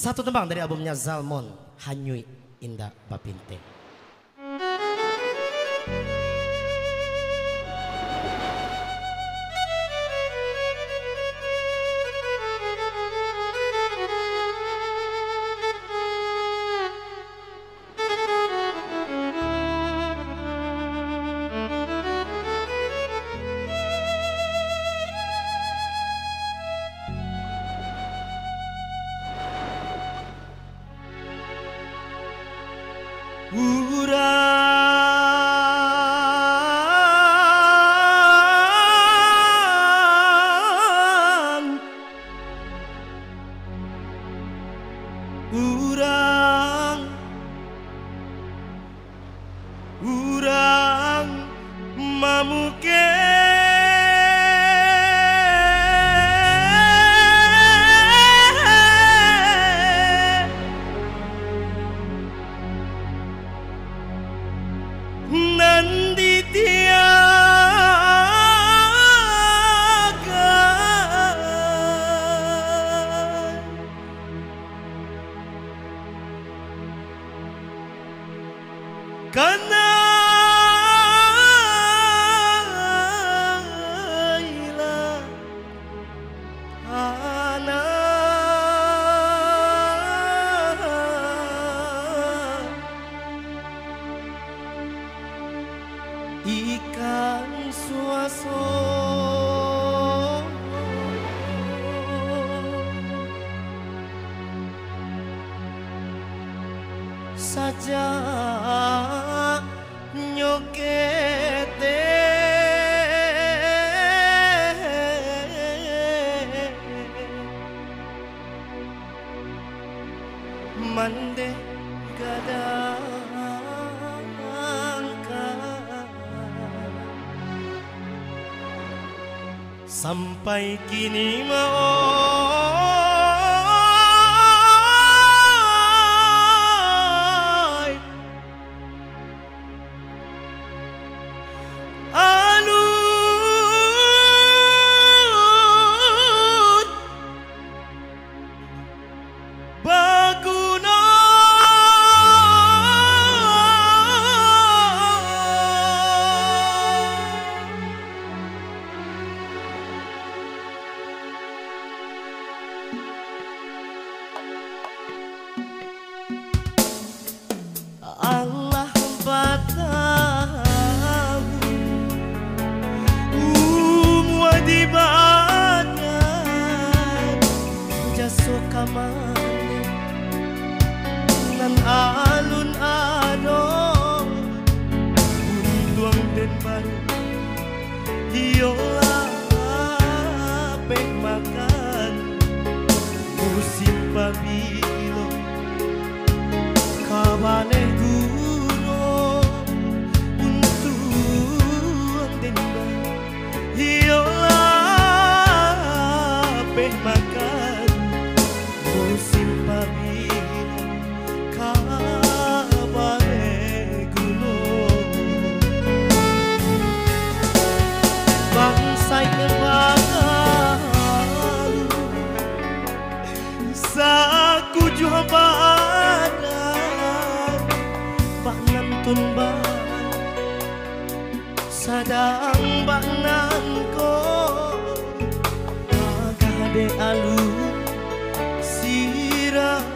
Satu tembang dari albumnya Zalmon, Hanyui Indah Bapinte. Urang mamuke karena ilah anak ikan suaso saja nyokete mande gadangka sampai kini mau Allah batang wadibatnya jaso kamane nan alun adong buntuang den baru hiolah pek makan musim pabilo kabane gunung untuk denda hiolah peh makan musim pabilo kabane gunung bangsa bagalu sakuju pada Tumba sadang baknanko agade alu sirah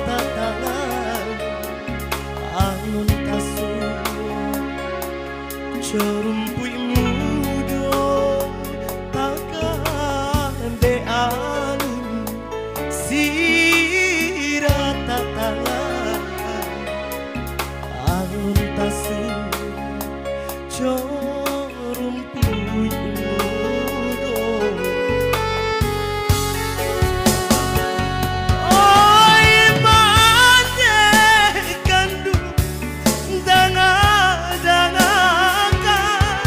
tatangan angun kasu cerumpui mudo agade alu sirah tatangan tasu corumpui mudo oi mande kandu danga-dangakan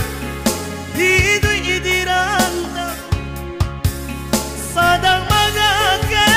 hidu idiranta sadang magake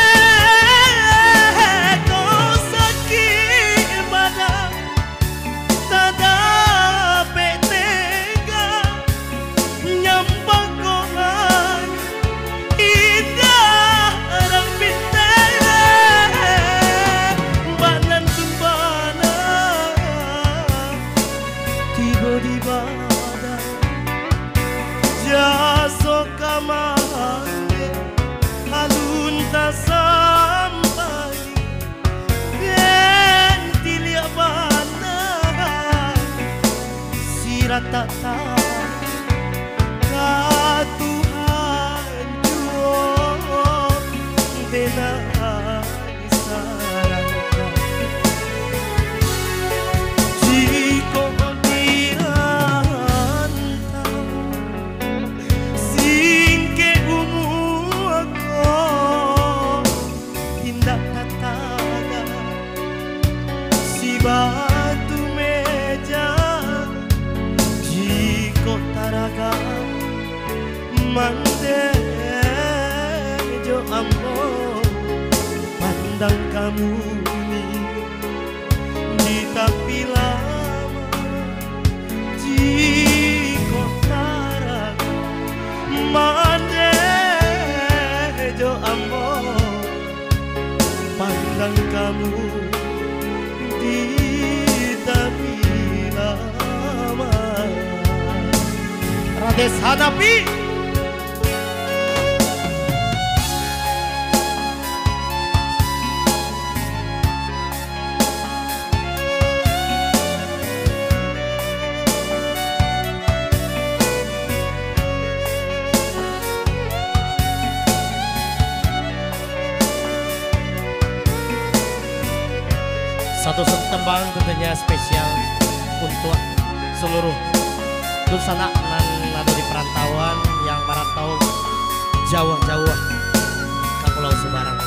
sarangka jika diantau singke umuako indah tataga si batu meja jika taraga mandejo ambo pandang kamu di tapi lama jika taraga mandejo ambo pandang kamu di tapi lama. Rades hadapi satu tembang tentunya spesial untuk seluruh dulsana nan ada di perantauan yang merantau jauh-jauh ke Pulau Sebarang.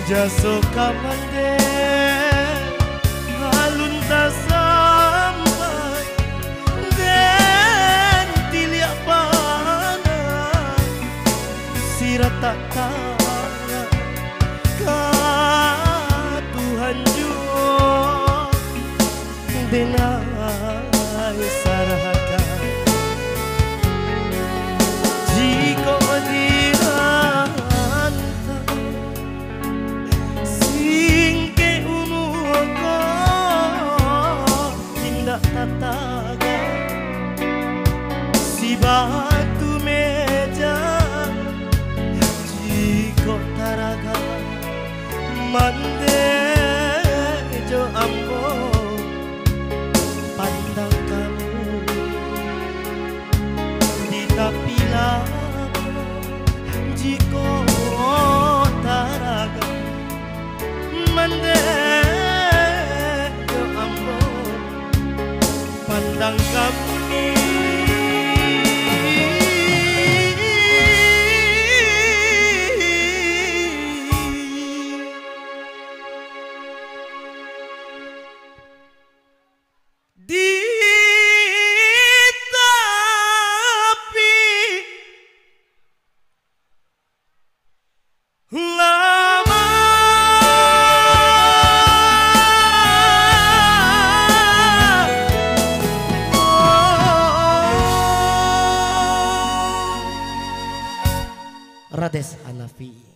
Jaso kapande alun ta sampai den tilia pana sirat tak tara ka Tuhan jua denai saraka jika tataga si batu meja jiko taraga mandejo ambo pandang kamu di tapi lama jiko taraga mandejo ambo pandang kamu di tapi lama. Rades Hanafi.